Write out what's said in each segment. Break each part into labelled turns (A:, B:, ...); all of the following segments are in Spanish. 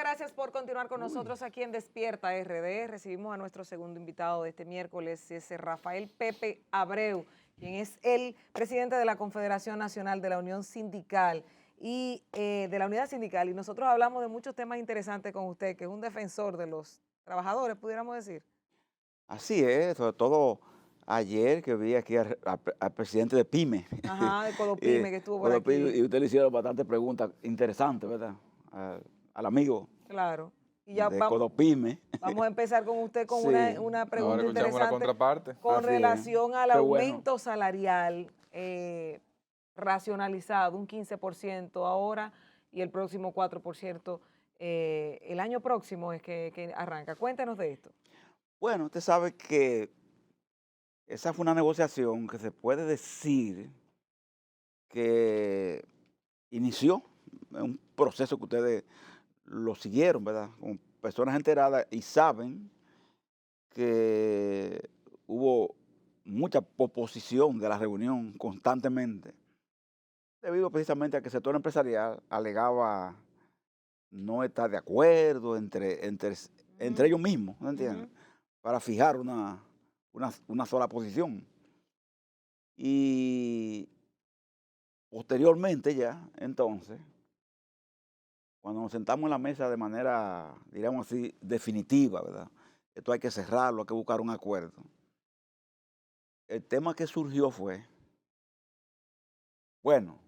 A: gracias por continuar con nosotros aquí en Despierta RD. Recibimos a nuestro segundo invitado de este miércoles, es Rafael Pepe Abreu, quien es el presidente de la Confederación Nacional de la Unión Sindical y de la Unidad Sindical. Y nosotros hablamos de muchos temas interesantes con usted, que es un defensor de los trabajadores, pudiéramos decir.
B: Así es, sobre todo ayer que vi aquí al presidente de PYME,
A: Ajá, de
B: y,
A: Codopime, que estuvo por aquí.
B: y usted le hicieron bastantes preguntas interesantes, ¿verdad? Al amigo
A: Claro. Y ya
B: de
A: vamos,
B: Codopime.
A: vamos a empezar con usted con
B: Sí,
A: una
C: Ahora
A: pregunta
C: escuchamos la
A: interesante
C: contraparte.
A: con
B: así es.
A: relación al
B: Qué bueno.
A: aumento salarial racionalizado, un 15% ahora y el próximo 4% el año próximo es que arranca. Cuéntanos de esto.
B: Bueno, usted sabe que esa fue una negociación que se puede decir que inició en un proceso que ustedes lo siguieron, ¿verdad? Con personas enteradas y saben que hubo mucha oposición de la reunión constantemente, debido precisamente a que el sector empresarial alegaba no estar de acuerdo entre ellos mismos, ¿no entiendes?
A: Ujú.
B: Para fijar una sola posición. Y posteriormente ya, entonces, cuando nos sentamos en la mesa de manera, diríamos así, definitiva, ¿verdad? Esto hay que cerrarlo, hay que buscar un acuerdo. El tema que surgió fue, bueno,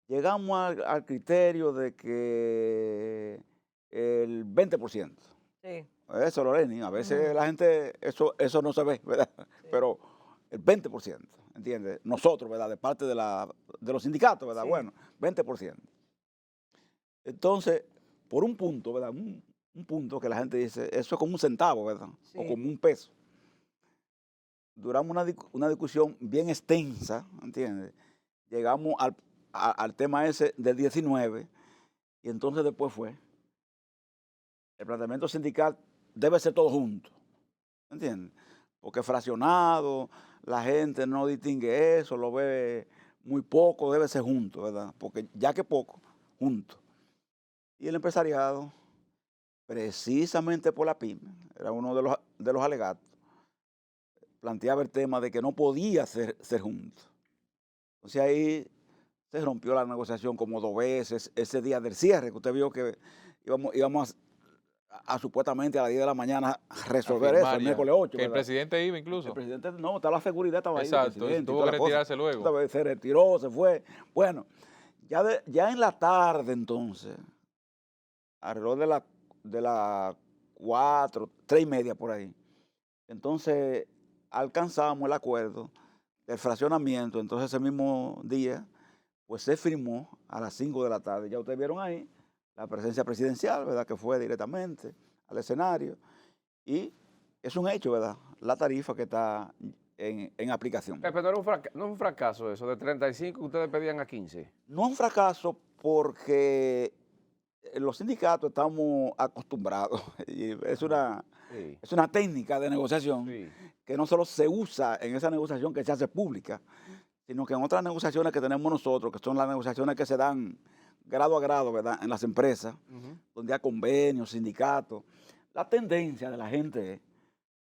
B: llegamos al criterio de que el 20%.
A: Sí,
B: Eso, Loreni, a veces
A: ujú,
B: la gente, eso no se ve, ¿verdad?
A: sí,
B: Pero el 20%, ¿entiendes? Nosotros, ¿verdad? De parte de los sindicatos, ¿verdad?
A: sí,
B: Bueno, 20%. Entonces, por un punto, ¿verdad? Un punto que la gente dice, eso es como un centavo, ¿verdad? O
A: sí.
B: como un peso. Duramos una discusión bien extensa, ¿entiendes? Llegamos al tema ese del 19 y entonces después fue, el planteamiento sindical debe ser todo junto, ¿entiendes? Porque fraccionado, la gente no distingue eso, lo ve muy poco, debe ser junto, ¿verdad? Porque ya que poco, junto. Y el empresariado, precisamente por la PYME, era uno de los alegatos, planteaba el tema de que no podía ser junto. Entonces ahí se rompió la negociación como 2 veces, ese día del cierre, que usted vio que íbamos a supuestamente a las 10 de la mañana resolver eso, el
C: Afirmar ya.
B: miércoles 8,
C: Que el
B: ¿verdad?
C: presidente iba
B: El
C: incluso.
B: presidente, no, está la seguridad, estaba ahí, el
C: Exacto. Y
B: presidente y
C: tuvo
B: toda
C: que
B: la cosa.
C: retirarse luego.
B: Se retiró, se fue. Bueno, ya en la tarde entonces, alrededor de las 4, 3:30 por ahí, entonces alcanzamos el acuerdo del fraccionamiento, entonces ese mismo día, pues se firmó a las 5 de la tarde. Ya ustedes vieron ahí la presencia presidencial, ¿verdad? Que fue directamente al escenario. Y es un hecho, ¿verdad? La tarifa que está en aplicación.
D: Pepe, no era no es un fracaso eso, de 35 que ustedes pedían a 15.
B: No es un fracaso porque los sindicatos estamos acostumbrados, y
D: Ajá. Sí,
B: es una técnica de negociación
D: sí.
B: que no solo se usa en esa negociación que se hace pública, sino que en otras negociaciones que tenemos nosotros, que son las negociaciones que se dan grado a grado, ¿verdad? En las empresas,
D: Ujú.
B: donde hay convenios, sindicatos, la tendencia de la gente es,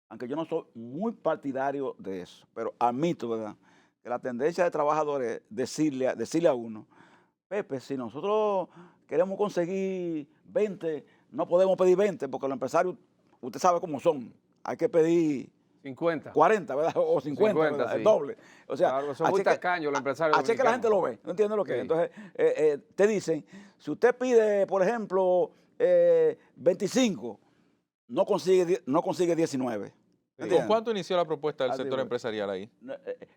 B: aunque yo no soy muy partidario de eso, pero admito, ¿verdad?, que la tendencia de trabajadores es decirle a uno, Pepe, si nosotros queremos conseguir 20, no podemos pedir 20, porque los empresarios, usted sabe cómo son, hay que pedir
D: 50.
B: 40, ¿verdad? O 50,
D: 50,
B: ¿verdad? El
D: sí.
B: doble. O sea,
D: Claro, son muy tacaños los empresarios
B: así es que la gente
D: dominicanos.
B: lo ve, ¿no entiende lo que es?
D: Sí.
B: Entonces, te dicen, si usted pide, por ejemplo, 25, no consigue 19.
D: Sí.
C: ¿Con
B: ¿Entiendes?
C: cuánto inició la propuesta del
B: Así
C: sector
B: fue.
C: empresarial ahí?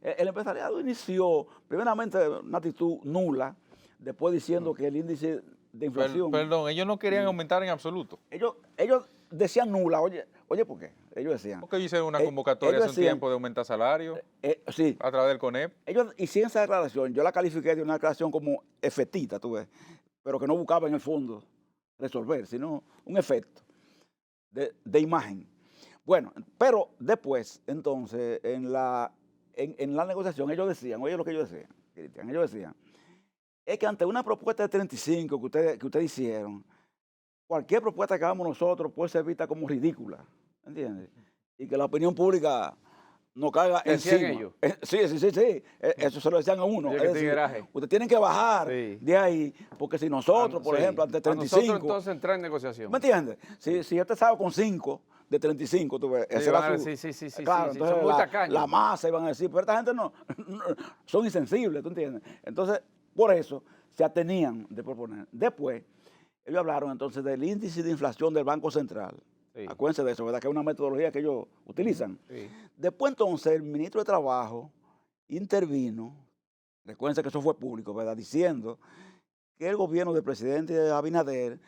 B: El empresariado inició, primeramente, una actitud nula, después diciendo que el índice de inflación,
C: Perdón, ellos no querían
B: mm,
C: aumentar en absoluto.
B: ellos decían nula, oye, ¿por qué? Ellos decían,
C: Porque ellos hicieron una
B: eh,
C: convocatoria
B: ellos
C: hace un
B: decían,
C: tiempo de aumentar salario
B: sí,
C: a través del CONEP.
B: ellos hicieron esa declaración, yo la califiqué de una declaración como efectita, tú ves, pero que no buscaba en el fondo resolver, sino un efecto de imagen. Bueno, pero después, entonces, en la negociación, ellos decían, oye lo que ellos decían, Cristian, ellos decían, es que ante una propuesta de 35 que ustedes hicieron, cualquier propuesta que hagamos nosotros puede ser vista como ridícula, ¿entiendes? Y que la opinión pública no caiga
D: ¿Decían
B: encima.
D: ellos?
B: Sí. Eso se lo decían a uno.
D: Oye,
B: Es
D: qué
B: decir,
D: tigueraje.
B: ustedes tienen que bajar
D: Sí.
B: de ahí, porque si nosotros, por
D: Sí.
B: ejemplo, ante
D: A
B: 35...
D: nosotros entonces entrar en negociación.
B: ¿Me entiendes? Si este estaba con 5 de 35, tú ves,
D: Sí,
B: ese era
D: van a
B: su...
D: decir, sí,
B: claro,
D: sí,
B: entonces
D: son muy
B: la
D: tacaños.
B: masa iban a decir, pero esta gente no, son insensibles, ¿tú entiendes? Entonces, por eso se atenían de proponer. Después, ellos hablaron entonces del índice de inflación del Banco Central.
D: Sí.
B: Acuérdense de eso, ¿verdad? Que es una metodología que ellos utilizan.
D: Sí.
B: Después entonces el ministro de Trabajo intervino, recuérdense que eso fue público, ¿verdad? Diciendo que el gobierno del presidente Abinader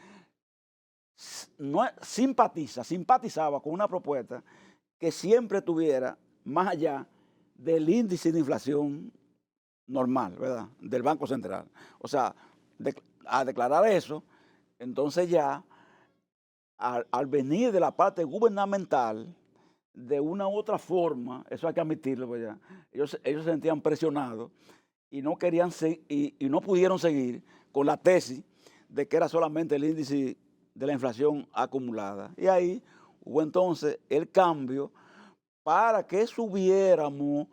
B: no simpatizaba con una propuesta que siempre tuviera más allá del índice de inflación normal, ¿verdad? Del Banco Central. O sea, al declarar eso, entonces ya, al venir de la parte gubernamental, de una u otra forma, eso hay que admitirlo, ¿verdad? Ellos se sentían presionados y no querían y no pudieron seguir con la tesis de que era solamente el índice de la inflación acumulada. Y ahí hubo entonces el cambio para que subiéramos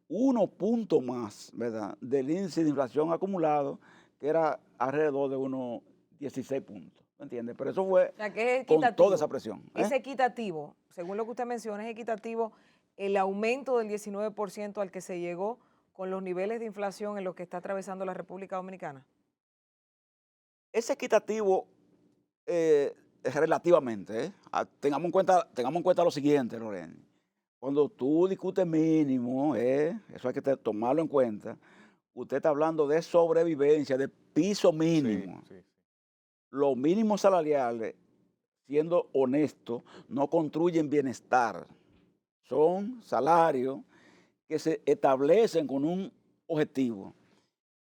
B: 1 punto más, ¿verdad?, del índice de inflación acumulado, que era alrededor de unos 16 puntos, ¿me entiendes? Pero eso fue
A: O sea, que es
B: con
A: equitativo.
B: toda esa presión.
A: Es equitativo, según lo que usted menciona, es equitativo el aumento del 19% al que se llegó con los niveles de inflación en los que está atravesando la República Dominicana.
B: Es equitativo relativamente, ¿eh? Tengamos en cuenta lo siguiente, Lorena. Cuando tú discutes mínimo, eso hay que tomarlo en cuenta. Usted está hablando de sobrevivencia, de piso mínimo.
C: Sí.
B: Los mínimos salariales, siendo honestos, no construyen bienestar. Son salarios que se establecen con un objetivo.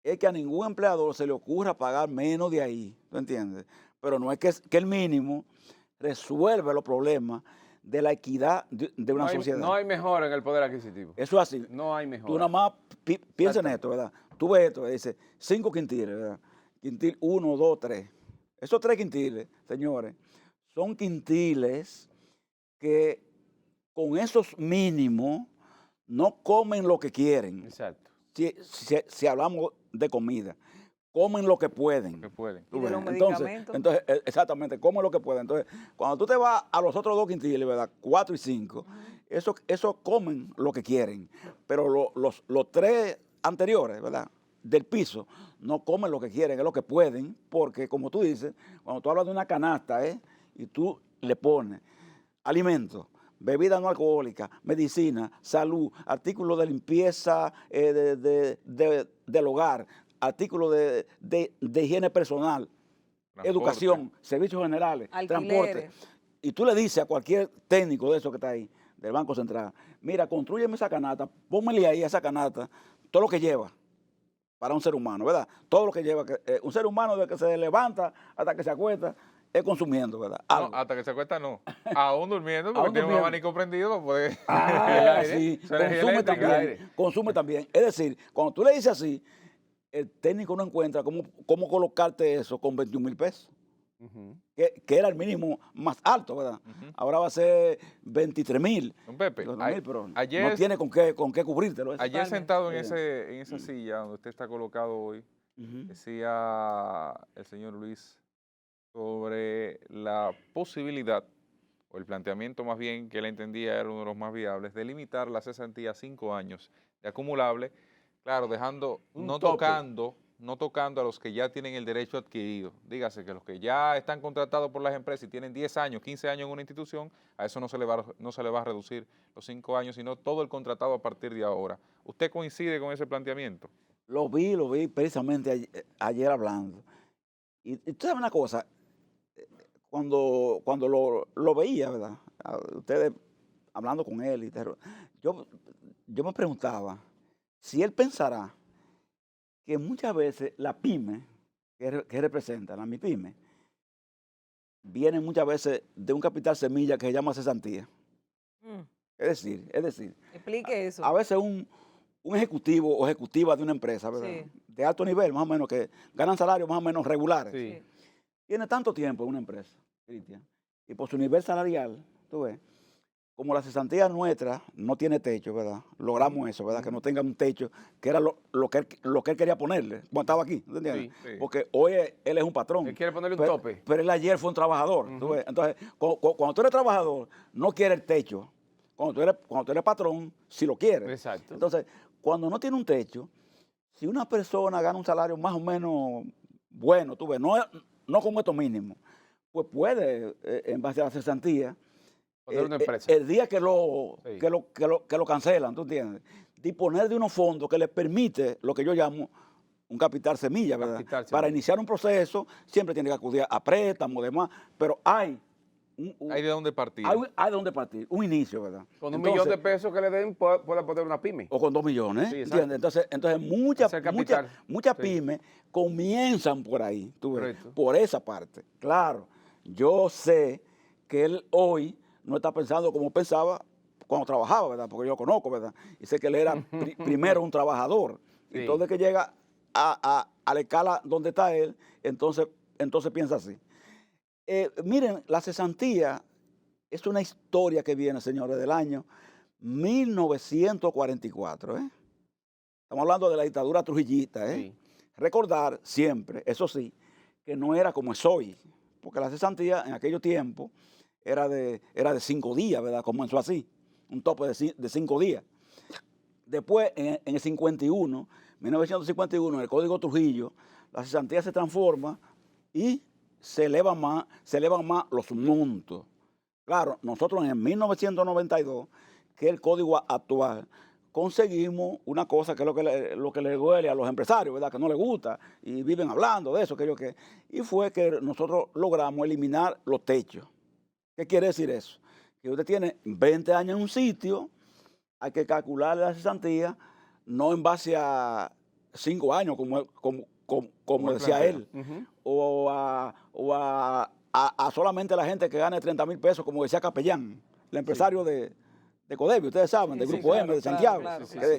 B: Es que a ningún empleador se le ocurra pagar menos de ahí, ¿tú entiendes? Pero no es que el mínimo resuelve los problemas de la equidad de una sociedad.
D: No hay mejora en el poder adquisitivo.
B: Eso es así.
D: No hay mejora.
B: Tú nada más piensa en esto, ¿verdad? Tú ves esto, dice 5 quintiles, ¿verdad? Quintil 1, 2, 3. Esos 3 quintiles, señores, son quintiles que con esos mínimos no comen lo que quieren.
D: Exacto.
B: Si hablamos de comida, comen lo que pueden.
C: Que pueden.
A: Y de los
B: Entonces,
A: medicamentos.
B: exactamente, comen lo que pueden. Entonces, cuando tú te vas a los otros 2 quintiles, ¿verdad? 4 y 5, eso comen lo que quieren. Pero los 3 anteriores, ¿verdad?, del piso, no comen lo que quieren, es lo que pueden, porque como tú dices, cuando tú hablas de una canasta, y tú le pones alimentos, bebida no alcohólica, medicina, salud, artículos de limpieza del hogar, artículos de higiene personal,
C: Transporte.
B: educación, servicios generales, transporte.
A: Alquileres.
B: Y tú le dices a cualquier técnico de eso que está ahí, del Banco Central, mira, constrúyeme esa canasta, pónmele ahí a esa canasta todo lo que lleva para un ser humano, ¿verdad? Todo lo que lleva, un ser humano desde que se levanta hasta que se acuesta, es consumiendo, ¿verdad?
C: No,
B: Algo.
C: hasta que se acuesta no. Aún durmiendo, porque
B: Aún
C: tiene un
B: durmiendo.
C: abanico prendido para poder...
B: Ah,
C: el aire,
B: sí,
C: su energía
B: consume
C: eléctrica.
B: también, consume también. Es decir, cuando tú le dices así, el técnico no encuentra cómo colocarte eso con 21,000 pesos,
D: Ujú.
B: que era el mínimo más alto, ¿verdad? Ahora va a ser 23,000.
C: Don Pepe,
B: 22,000, pero
C: ayer,
B: no tiene con qué cubrírtelo. eso.
C: ayer
A: Totalmente.
C: sentado en esa silla donde usted está colocado hoy,
B: Ujú.
C: decía el señor Luis sobre la posibilidad, o el planteamiento más bien que él entendía era uno de los más viables, de limitar la cesantía a 5 años de acumulable, claro, dejando,
D: Un
C: no
D: tope.
C: tocando a los que ya tienen el derecho adquirido. Dígase que los que ya están contratados por las empresas y tienen 10 años, 15 años en una institución, a eso no se le va a reducir los 5 años, sino todo el contratado a partir de ahora. ¿Usted coincide con ese planteamiento?
B: Lo vi precisamente ayer hablando. Y tú sabes una cosa, cuando lo veía, ¿verdad? Ustedes hablando con él, yo me preguntaba si él pensará que muchas veces la pyme, que representa, la MIPYME, viene muchas veces de un capital semilla que se llama cesantía.
A: Mm,
B: Es decir,
A: Explique eso.
B: a veces un ejecutivo o ejecutiva de una empresa, ¿verdad?,
A: Sí.
B: de alto nivel, más o menos, que ganan salarios más o menos regulares,
D: Sí.
A: Sí.
B: tiene tanto tiempo en una empresa. Cristian, y por su nivel salarial, tú ves, como la cesantía nuestra no tiene techo, ¿verdad? Logramos eso, ¿verdad? Que no tenga un techo, que era lo que él quería ponerle cuando estaba aquí, ¿tú entiendes?
D: Sí.
B: Porque hoy él es un patrón.
D: Él quiere ponerle un
B: pero,
D: tope.
B: Pero él ayer fue un trabajador, ¿tú ves? Entonces, cuando tú eres trabajador, no quieres el techo. Cuando tú eres patrón, sí lo quieres.
D: Exacto.
B: Entonces, cuando no tiene un techo, si una persona gana un salario más o menos bueno, tú ves, no como esto mínimo, pues puede, en base a la cesantía,
D: Poner una empresa.
B: el día que lo,
D: Sí.
B: que lo cancelan, ¿tú entiendes? Disponer de unos fondos que le permite lo que yo llamo un capital semilla, ¿verdad?
D: Capital semilla.
B: Para iniciar un proceso siempre tiene que acudir a préstamos, demás, pero hay
C: Hay de dónde partir.
B: hay de dónde partir, un inicio, ¿verdad?
D: Con un
B: Entonces,
D: millón de pesos que le den, puede poner una pyme.
B: o con 2 millones,
D: Sí,
B: ¿entiendes?
D: exacto.
B: Entonces muchas
D: Hacer capital. Sí.
B: pymes comienzan por ahí, tú ves,
D: Correcto.
B: por esa parte. Claro, yo sé que él hoy no está pensando como pensaba cuando trabajaba, ¿verdad? Porque yo lo conozco, ¿verdad? Y sé que él era primero un trabajador.
D: Sí.
B: Y todo el que llega a la escala donde está él, entonces piensa así. Miren, la cesantía es una historia que viene, señores, del año 1944. Estamos hablando de la dictadura trujillista.
D: Sí.
B: Recordar siempre, eso sí, que no era como es hoy, porque la cesantía en aquellos tiempos era de 5 días, ¿verdad? Comenzó así, un tope de 5 días. Después, en el 51, 1951, en el Código Trujillo, la cesantía se transforma y se elevan más los montos. Claro, nosotros en el 1992, que es el código actual, conseguimos una cosa que es lo que le duele a los empresarios, ¿verdad? Que no les gusta y viven hablando de eso, y fue que nosotros logramos eliminar los techos. ¿Qué quiere decir eso? Que usted tiene 20 años en un sitio, hay que calcular la cesantía, no en base a 5 años, como decía él, o a solamente la gente que gane 30,000 pesos, como decía Capellán, el empresario de Codevio, ustedes saben, del Grupo M de Santiago,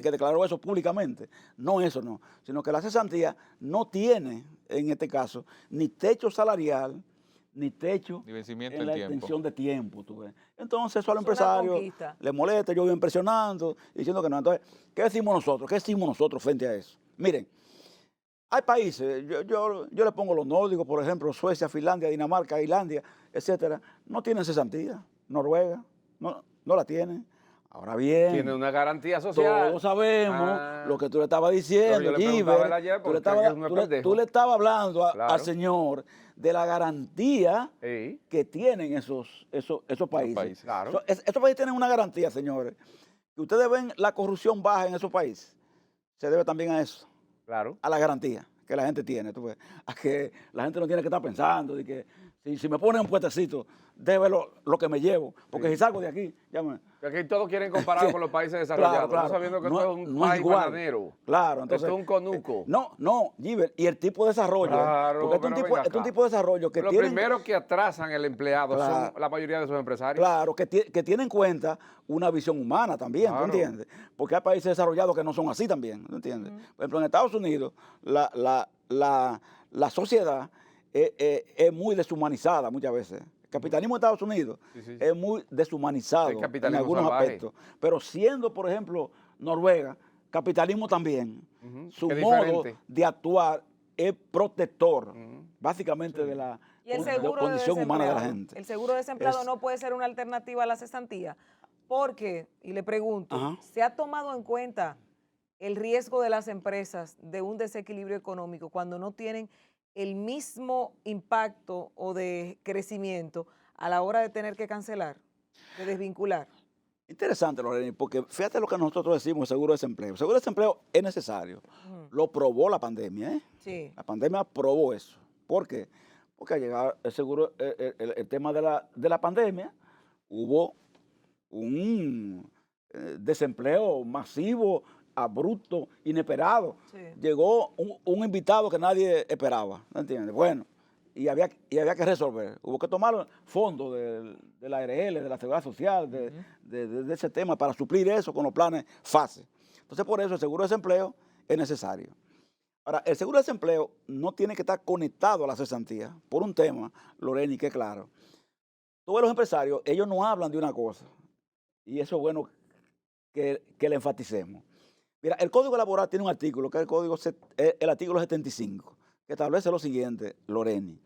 B: que declaró eso públicamente. No eso, no, sino que la cesantía no tiene, en este caso, ni techo salarial, ni techo
C: Ni vencimiento
B: en
C: del
B: la
C: tiempo.
B: extensión de tiempo, tú ves. Entonces eso al
A: Es una
B: empresario
A: conquista.
B: le molesta, yo vivo impresionando, diciendo que no. Entonces, ¿qué decimos nosotros? ¿Qué decimos nosotros frente a eso? Miren, hay países, yo le pongo los nórdicos, por ejemplo, Suecia, Finlandia, Dinamarca, Islandia, etcétera, no tienen cesantía. Noruega, no la tienen. Ahora bien,
D: Tiene una garantía social.
B: todos sabemos lo que tú le estabas diciendo,
D: Pero yo le preguntaba a él ayer,
B: tú le
D: porque
B: estabas,
D: es un
B: tú le-
D: pendejo.
B: tú le estabas hablando
D: Claro.
B: al señor de la garantía
D: Sí.
B: que tienen esos países.
C: países.
D: Claro.
B: Estos países tienen una garantía, señores. Que ustedes ven la corrupción baja en esos países. Se debe también a eso,
D: Claro.
B: a la garantía que la gente tiene. Tú ves, a que la gente no tiene que estar pensando de que si me ponen un puestecito, debe lo que me llevo. Porque si salgo de aquí, ya me...
D: Aquí todos quieren compararlo con los países desarrollados,
B: Claro.
D: no sabiendo que
B: No-
D: esto es un
B: no es
D: país
B: igual.
D: bananero.
B: Claro, entonces...
D: Esto es un conuco.
B: No, Giver, y el tipo de desarrollo.
D: Claro,
B: porque
D: pero
B: este
D: venga
B: es un
D: acá.
B: tipo de desarrollo que
D: Los
B: tienen...
D: primeros que atrasan el empleado
B: Claro.
D: son la mayoría de sus empresarios.
B: Claro, que tiene en cuenta una visión humana también,
D: Claro.
B: ¿tú entiendes? Porque hay países desarrollados que no son así también, ¿tú entiendes? Por ejemplo, en Estados Unidos, la sociedad es muy deshumanizada muchas veces. El capitalismo de Estados Unidos
D: Sí.
B: es muy deshumanizado
D: El
B: en
D: capitalismo
B: algunos
D: salvaje.
B: aspectos. Pero siendo, por ejemplo, Noruega, capitalismo también, su
D: Qué
B: modo
D: diferente.
B: de actuar es protector, básicamente, de la
A: Y el
B: con-
A: seguro de
B: condición humana de la
A: desempleado.
B: gente.
A: El seguro de desempleado
B: Es-
A: no puede ser una alternativa a la cesantía. Porque, y le pregunto,
B: Ajá.
A: ¿se ha tomado en cuenta el riesgo de las empresas de un desequilibrio económico cuando no tienen el mismo impacto o de crecimiento a la hora de tener que cancelar, de desvincular?
B: Interesante, Lorena, porque fíjate lo que nosotros decimos, seguro de desempleo. El seguro de desempleo es necesario.
A: Ujú.
B: Lo probó la pandemia, ¿eh?
A: Sí.
B: La pandemia probó eso. ¿Por qué? Porque al llegar el seguro, el tema de la pandemia, hubo un desempleo masivo, abrupto, inesperado.
A: Sí.
B: Llegó un invitado que nadie esperaba, ¿no entiendes? Bueno, y había que resolver. Hubo que tomar fondos de la ARL, de la Seguridad Social, de ese tema para suplir eso con los planes FASE. Entonces, por eso el seguro de desempleo es necesario. Ahora, el seguro de desempleo no tiene que estar conectado a la cesantía por un tema, Loreni, que claro. tú ves los empresarios, ellos no hablan de una cosa, y eso es bueno que le enfaticemos. Mira, el Código Laboral tiene un artículo, que es el artículo 75, que establece lo siguiente, Loreni.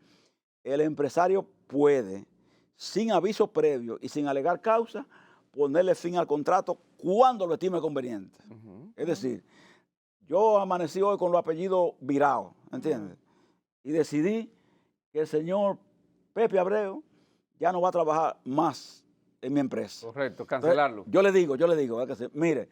B: El empresario puede, sin aviso previo y sin alegar causa, ponerle fin al contrato cuando lo estime conveniente. Es decir, yo amanecí hoy con los apellidos virados, ¿entiendes? Y decidí que el señor Pepe Abreu ya no va a trabajar más en mi empresa.
D: Correcto, cancelarlo.
B: Entonces, yo le digo, mire,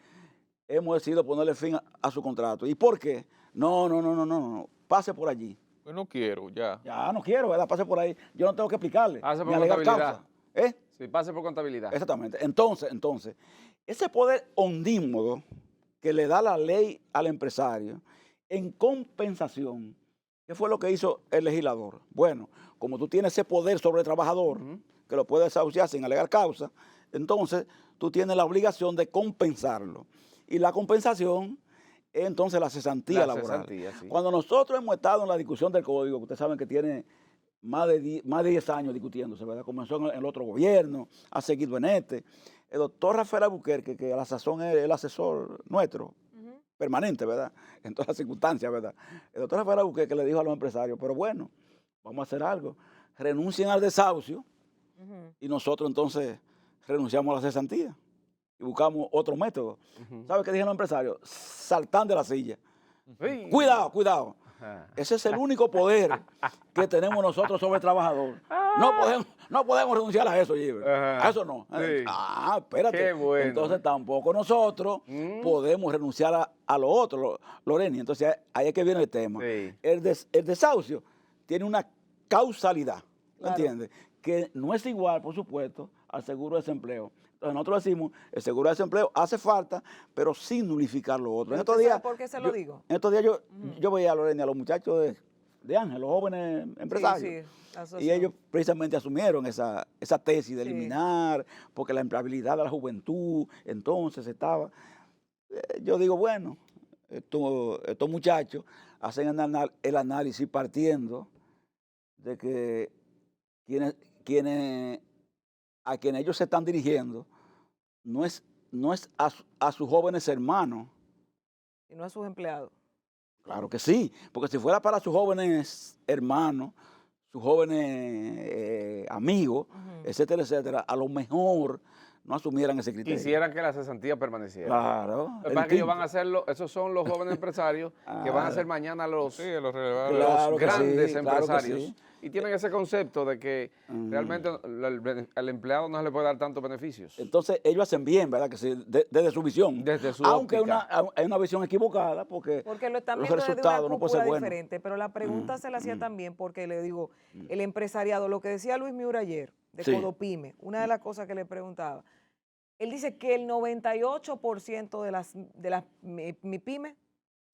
B: hemos decidido ponerle fin a su contrato. ¿Y por qué? No, pase por allí.
C: Pues no quiero, ya.
B: Ya no quiero, ¿verdad? Pase por ahí. Yo no tengo que explicarle.
D: Pase por
B: ni alegar
D: contabilidad.
B: causa.
D: Sí, pase por contabilidad.
B: Exactamente. Entonces, ese poder ondímodo que le da la ley al empresario en compensación, ¿qué fue lo que hizo el legislador? Bueno, como tú tienes ese poder sobre el trabajador, que lo puedes desahuciar sin alegar causa, entonces tú tienes la obligación de compensarlo. Y la compensación es entonces la cesantía laboral.
D: Sí.
B: Cuando nosotros hemos estado en la discusión del código, que ustedes saben que tiene más de 10 años discutiéndose, ¿verdad? Comenzó en el otro gobierno, ha seguido en este. El doctor Rafael Albuquerque, que a la sazón es el asesor nuestro, permanente, ¿verdad? En todas las circunstancias, ¿verdad? El doctor Rafael Albuquerque le dijo a los empresarios, pero bueno, vamos a hacer algo. Renuncien al desahucio y nosotros entonces renunciamos a la cesantía y buscamos otro método. ¿Sabe qué dijeron los empresarios? Saltan de la silla.
D: Sí.
B: Cuidado. Ese es el único poder que tenemos nosotros sobre el trabajador. No podemos renunciar a eso, Giver. A eso no.
D: Sí.
B: Espérate.
D: Qué bueno.
B: Entonces tampoco nosotros podemos renunciar a lo otro, Loreni. Entonces ahí es que viene el tema.
D: Sí.
B: El desahucio tiene una causalidad,
A: Claro.
B: ¿entiendes? Que no es igual, por supuesto, al seguro de desempleo. Entonces nosotros decimos, el seguro de desempleo hace falta, pero sin nulificar lo otro.
A: ¿Pero
B: En estos
A: usted
B: días,
A: sabe por qué se lo digo?
B: En estos días yo veía a Loreni, a los muchachos de Ángel, los jóvenes empresarios.
A: Sí,
B: Y ellos precisamente asumieron esa tesis de
A: Sí.
B: eliminar, porque la empleabilidad de la juventud entonces estaba. Yo digo, bueno, estos muchachos hacen el análisis partiendo de que a quienes ellos se están dirigiendo no es a sus jóvenes hermanos.
A: Y no a sus empleados.
B: Claro que sí, porque si fuera para sus jóvenes hermanos, sus jóvenes amigos, etcétera, etcétera, a lo mejor no asumieran ese criterio.
D: Quisieran que la cesantía permaneciera.
B: Claro.
D: Lo que pasa es que ellos van a hacerlo, esos son los jóvenes empresarios que van a ser mañana los,
C: Sí, los relevados.
B: Claro
D: los
B: que
D: grandes
B: sí, claro que
D: empresarios.
B: sí.
D: Y tienen ese concepto de que realmente al empleado no se le puede dar tantos beneficios.
B: Entonces ellos hacen bien, ¿verdad? Que sí, desde su visión.
D: Desde su
B: Aunque
D: óptica.
B: hay una visión equivocada, porque
A: Porque lo están
B: los
A: viendo desde una
B: resultados no pueden
A: cúpula
B: ser buenos.
A: diferente, pero la pregunta se la hacía también porque le digo, el empresariado, lo que decía Luis Miura ayer, de
B: Sí.
A: Codopyme, una de las cosas que le preguntaba, él dice que el 98% de las MIPYME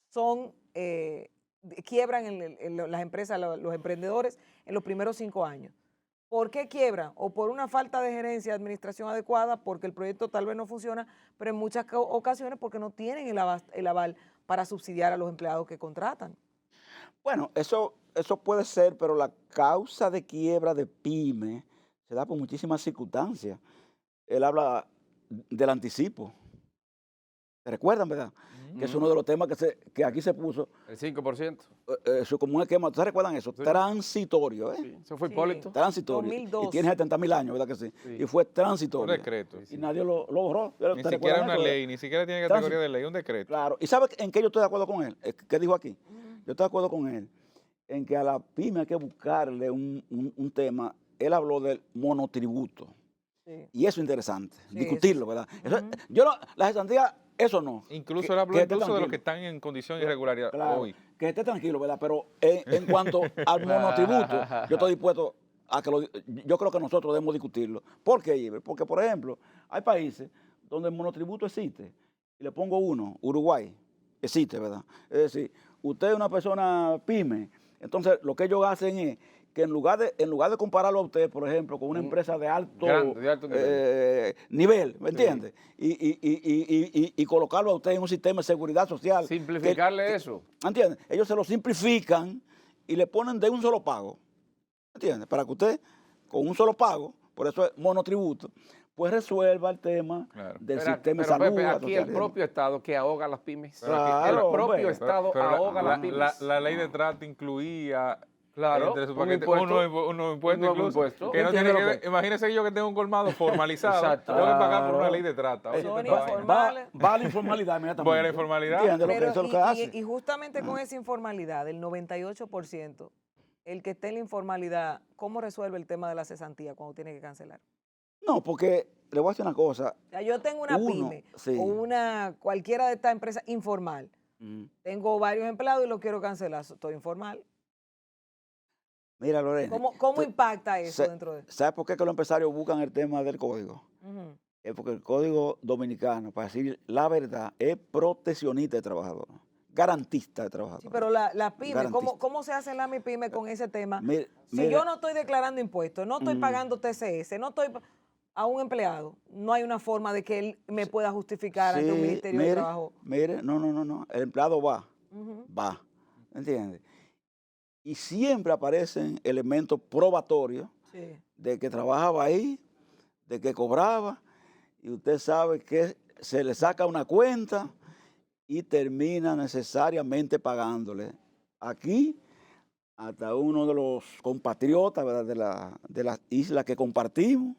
A: son, quiebran en las empresas, los emprendedores, en los primeros 5 años. ¿Por qué quiebran? O por una falta de gerencia, administración adecuada, porque el proyecto tal vez no funciona, pero en muchas ocasiones porque no tienen el aval para subsidiar a los empleados que contratan.
B: Bueno, eso puede ser, pero la causa de quiebra de pyme se da por muchísimas circunstancias. Él habla del anticipo. ¿Se recuerdan, verdad? Que es uno de los temas que aquí se puso,
D: El 5%.
B: eso como un esquema, ¿ustedes recuerdan eso?
D: Sí.
B: Transitorio, ¿eh?
D: Sí, eso fue
A: Sí.
D: Hipólito.
B: Transitorio.
A: 2002.
B: Y tiene 70.000 años, ¿verdad que sí?
D: Sí.
B: Y fue
C: Un
B: transitorio.
C: decreto.
B: Y nadie lo borró.
C: Ni
B: ¿Ustedes
C: siquiera
B: recuerdan
C: una
B: eso?
C: ley, ni siquiera tiene categoría de ley, un decreto.
B: Claro. ¿Y sabe en qué yo estoy de acuerdo con él? ¿Qué dijo aquí? Yo estoy de acuerdo con él en que a la pyme hay que buscarle un tema. Él habló del monotributo.
A: Sí.
B: Y eso es interesante,
A: Sí,
B: discutirlo, ¿verdad? Yo no, la cesantía, eso no.
C: Incluso él habló
B: Que esté
C: incluso de los
B: tranquilo.
C: que están en condición de irregularidad
B: Claro,
C: hoy.
B: que esté tranquilo, ¿verdad? Pero en cuanto al monotributo, yo estoy dispuesto a que yo creo que nosotros debemos discutirlo. ¿Por qué, Iber? Porque, por ejemplo, hay países donde el monotributo existe. Y le pongo uno, Uruguay, existe, ¿verdad? Es decir, usted es una persona pyme, entonces lo que ellos hacen es que en lugar de compararlo a usted, por ejemplo, con una empresa de alto,
D: Grande, de alto
B: nivel, ¿me
D: Sí.
B: entiende? Y colocarlo a usted en un sistema de seguridad social.
D: Simplificarle eso.
B: ¿Entiendes? Ellos se lo simplifican y le ponen de un solo pago. ¿Entiendes? Para que usted, con un solo pago, por eso es monotributo, pues resuelva el tema
C: Claro.
B: del
D: Pero,
B: sistema de
D: pero,
B: salud.
D: Pepe,
B: la
D: aquí el
B: sociedad.
D: propio Estado que ahoga las pymes.
B: Claro,
D: el propio
B: hombre.
D: Estado
C: Pero
D: ahoga las pymes.
C: la ley de trata incluía
D: Claro,
C: entre su
D: un
C: paquete
D: impuesto,
C: unos impuestos
D: un nuevo
C: incluso,
D: impuesto.
C: que no
B: Entiende
C: tiene que
B: lo
C: ver. Imagínese yo que tengo un colmado formalizado,
D: Exacto.
C: tengo que pagar por una
B: Claro.
C: ley de trata. Oye,
A: Son
C: esta vaina.
A: informales.
B: Va a la informalidad inmediatamente.
C: Voy a la informalidad.
B: ¿Entiendes lo que
A: Pero
B: eso es lo que hace?
A: y justamente con esa informalidad, el 98%, el que esté en la informalidad, ¿cómo resuelve el tema de la cesantía cuando tiene que cancelar?
B: No, porque le voy a decir una cosa.
A: O sea, yo tengo una
B: Uno,
A: pyme
B: sí.
A: o cualquiera de estas empresas informal. Tengo varios empleados y lo quiero cancelar. Estoy informal.
B: Mira, Lorena.
A: ¿Cómo impacta eso
B: sa-
A: dentro de?
B: ¿Sabes por qué que los empresarios buscan el tema del código?
A: Ujú.
B: Es porque el código dominicano, para decir la verdad, es proteccionista de trabajador, garantista de trabajador.
A: Sí, pero la pyme,
B: Garantista.
A: ¿cómo se hace la mi pyme con ese tema? Si
B: Mira,
A: yo no estoy declarando impuestos, no estoy pagando TCS, no estoy a un empleado, no hay una forma de que él me pueda justificar ante un
B: sí,
A: Ministerio de Trabajo.
B: Mire, no. El empleado va,
A: Ujú.
B: va. ¿Entiendes? Y siempre aparecen elementos probatorios
A: Sí.
B: de que trabajaba ahí, de que cobraba, y usted sabe que se le saca una cuenta y termina necesariamente pagándole. Aquí, hasta uno de los compatriotas, ¿verdad?, de las islas que compartimos,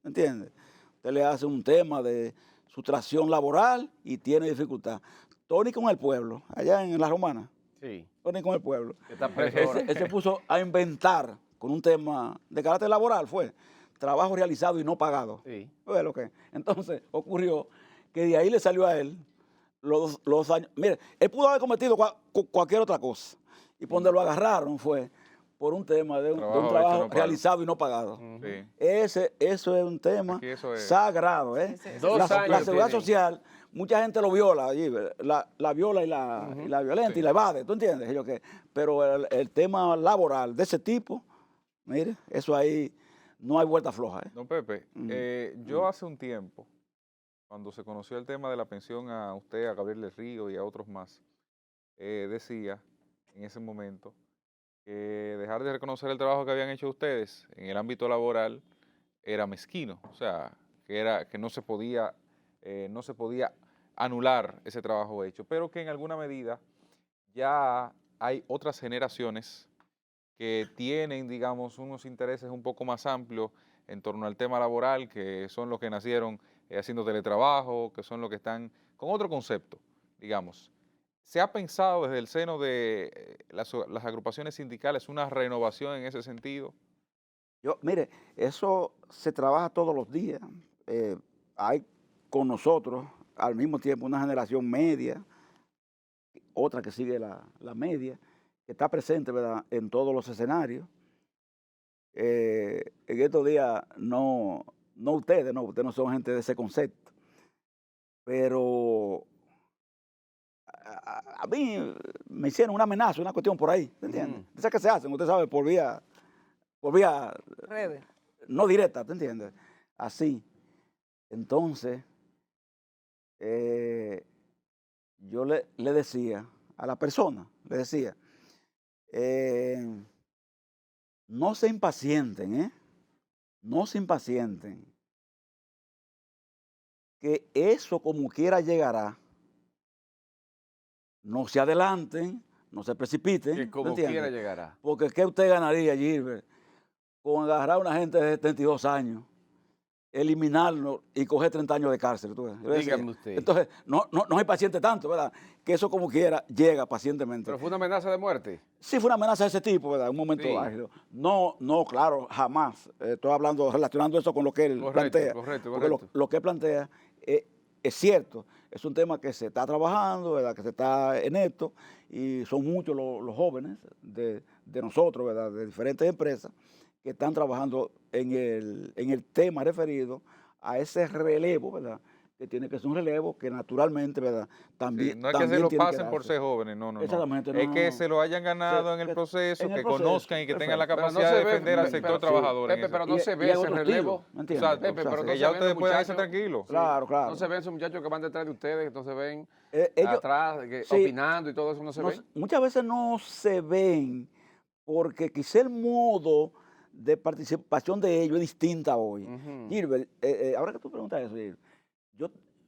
B: ¿entiende? Usted le hace un tema de sustracción laboral y tiene dificultad. Tony con el pueblo, allá en La Romana,
D: Sí,
B: Tony con el pueblo.
D: que está preso ahora.
B: Él se puso a inventar con un tema de carácter laboral, fue trabajo realizado y no pagado.
D: Sí.
B: ¿Ve lo que? Entonces ocurrió que de ahí le salió a él los años. Mire, él pudo haber cometido cualquier otra cosa. Y por donde lo agarraron fue por un tema de un
C: Trabajo
B: trabajo
C: hecho no pago.
B: realizado y no pagado.
C: Sí.
B: Eso es un tema
C: Aquí eso es-
B: sagrado.
A: Ese-
D: Dos
B: La
D: años
B: seguridad
D: tienen.
B: social, mucha gente lo viola allí, la viola y la violenta
C: Sí.
B: y la evade, ¿tú entiendes? Pero el tema laboral de ese tipo, mire, eso ahí no hay vuelta floja.
C: Don Pepe, yo hace un tiempo, cuando se conoció el tema de la pensión a usted, a Gabriel del Río y a otros más, decía en ese momento que dejar de reconocer el trabajo que habían hecho ustedes en el ámbito laboral era mezquino, o sea, que no se podía anular ese trabajo hecho, pero que en alguna medida ya hay otras generaciones que tienen, digamos, unos intereses un poco más amplios en torno al tema laboral, que son los que nacieron haciendo teletrabajo, que son los que están con otro concepto, digamos. ¿Se ha pensado desde el seno de las agrupaciones sindicales una renovación en ese sentido?
B: Mire, eso se trabaja todos los días. Hay con nosotros al mismo tiempo una generación media, otra que sigue la media, que está presente, ¿verdad?, en todos los escenarios. En estos días ustedes no son gente de ese concepto, pero a mí me hicieron una amenaza, una cuestión por ahí, ¿te entiendes? Esas que se hacen, usted sabe, por vía
A: Redes.
B: no directa, ¿te entiendes? Así. Entonces, yo le decía a la persona, le decía, no se impacienten, no se impacienten, que eso como quiera llegará. No se adelanten, no se precipiten.
D: Que como
B: ¿entiendes?
D: quiera llegará.
B: Porque ¿qué usted ganaría, Gilbert, con agarrar a una gente de 72 años, eliminarlo y coger 30 años de cárcel? ¿Tú ves? Yo decía,
D: Dígame usted.
B: Entonces, no hay paciente tanto, ¿verdad? Que eso como quiera llega pacientemente.
D: Pero fue una amenaza de muerte.
B: Sí fue una amenaza de ese tipo, ¿verdad? Un momento
D: Sí.
B: álgido. No, claro, jamás. Estoy hablando, relacionando eso con lo que él plantea.
D: Correcto.
B: Porque lo que él plantea es cierto. Es un tema que se está trabajando, ¿verdad?, que se está en esto, y son muchos los jóvenes de nosotros, ¿verdad?, de diferentes empresas, que están trabajando en el tema referido a ese relevo, ¿verdad?, que tiene que ser un relevo que naturalmente, ¿verdad?, también
C: Sí, no es que se
B: también
C: lo
B: tiene
C: pasen por
B: darse.
C: ser jóvenes, no.
B: Exactamente,
C: Es
B: no,
C: que
B: no.
C: se lo hayan ganado en el proceso,
B: en el
C: que
B: proceso,
C: conozcan y que tengan la
B: perfecto.
D: Pero no
C: capacidad
D: se
C: de
D: ve,
C: defender al
D: pero-
C: sector
D: sí,
C: trabajador. en
D: Pepe,
C: eso.
D: pero no se ve
B: hay
D: ese
B: otro
D: relevo.
B: estilo, ¿me entiendes?
C: Exacto,
D: Pepe, pero
B: O sea,
D: no
C: que
D: se
C: ya
D: ven
C: ustedes
D: los
C: pueden irse
D: muchachos.
C: tranquilos.
B: Claro.
D: No se ven esos muchachos que van detrás de ustedes, que no se ven
B: Ellos,
D: atrás,
B: sí,
D: opinando y todo eso, no se ven.
B: muchas veces no se ven porque quizá el modo de participación de ellos es distinta hoy.
D: Ujú.
B: Gilbert, ahora que tú preguntas eso, Gilbert,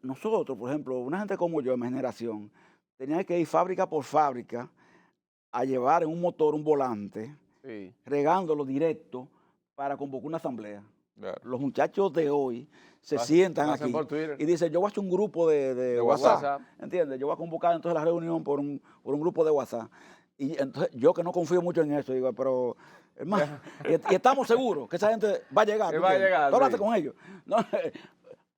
B: nosotros, por ejemplo, una gente como yo, de mi generación, tenía que ir fábrica por fábrica a llevar en un motor un volante,
D: Sí.
B: regándolo directo para convocar una asamblea.
C: Claro.
B: Los muchachos de hoy se
D: Lo
B: sientan
D: hacen
B: aquí
D: por Twitter.
B: y dicen, yo voy a hacer un grupo de
D: WhatsApp.
B: WhatsApp, ¿entiendes? Yo voy a convocar entonces la reunión por un grupo de WhatsApp. Y entonces yo que no confío mucho en eso, digo, pero hermano, y estamos seguros que esa gente va a llegar.
D: Que
B: ¿tú
D: va a
B: entiendes?
D: llegar,
B: Tú hablaste
D: sí.
B: con ellos. No,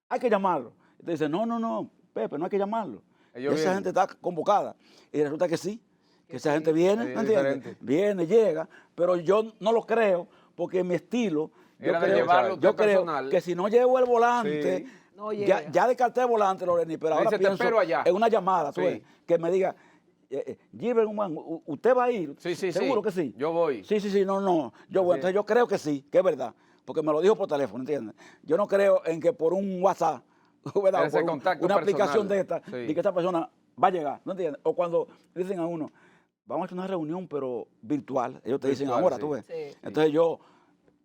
B: hay que llamarlo. Y te dicen, no, Pepe, no hay que llamarlo.
D: Ellos
B: Esa
D: vienen.
B: gente está convocada. Y resulta que sí, que esa
A: sí.
B: gente viene,
D: Sí, es
B: ¿entiendes?
D: diferente.
B: Viene, llega, pero yo no lo creo porque mi estilo,
D: Era de llevarlo usted
B: yo creo
D: personal.
B: que si no llevo el volante,
D: Sí.
A: No
B: ya,
A: llega.
B: ya descarté el volante, Loreni, pero
D: Le
B: ahora
D: dice, "Te
B: pienso
D: espero allá".
B: en una llamada, tú
D: Sí.
B: ves, que me diga, Gilbert Guzmán, ¿usted va a ir?
D: Sí, sí,
B: ¿Seguro
D: sí.
B: que sí?
D: Yo voy.
B: Sí, no, yo voy.
D: Así
B: Entonces yo creo que sí, que es verdad, porque me lo dijo por teléfono, ¿entiendes? Yo no creo en que por un WhatsApp, ¿verdad?
D: Ese
B: O por
D: contacto
B: una aplicación
D: personal.
B: de esta,
D: Sí.
B: y que esa persona va a llegar, ¿no entiendes? O cuando dicen a uno, vamos a hacer una reunión, pero virtual, ellos te dicen
D: Virtual,
B: ahora,
D: sí.
B: tú ves.
A: Sí.
B: Entonces yo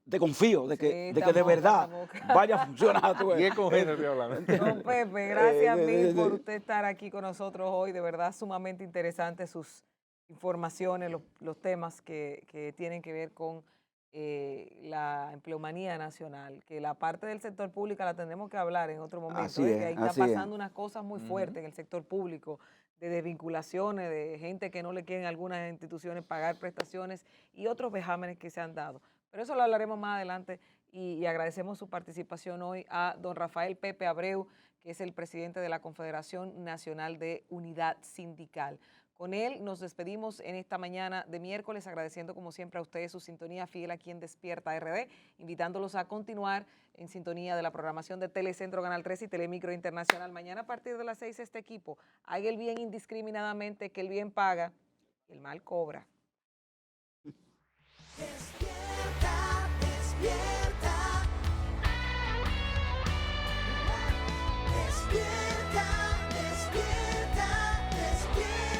B: te confío de
A: Sí,
B: que de
A: tampoco,
B: verdad
A: tampoco.
B: vaya a funcionar, tú ves.
C: ¿Quién con género estoy hablando?
A: Don Pepe, gracias mil
B: sí.
A: por usted estar aquí con nosotros hoy. De verdad, sumamente interesantes sus informaciones, los temas que tienen que ver con la empleomanía nacional, que la parte del sector público la tendremos que hablar en otro momento,
B: Así
A: que
B: es,
A: ahí está
B: así es.
A: pasando unas cosas muy fuertes en el sector público, de desvinculaciones, de gente que no le quieren a algunas instituciones pagar prestaciones y otros vejámenes que se han dado. Pero eso lo hablaremos más adelante y agradecemos su participación hoy a don Rafael Pepe Abreu, que es el presidente de la Confederación Nacional de Unidad Sindical. Con él nos despedimos en esta mañana de miércoles, agradeciendo como siempre a ustedes su sintonía fiel aquí en Despierta RD, invitándolos a continuar en sintonía de la programación de Telecentro Canal 13 y Telemicro Internacional. Mañana a partir de las 6 este equipo haga el bien indiscriminadamente, que el bien paga y el mal cobra.
E: Despierta, despierta. Despierta, despierta, despierta.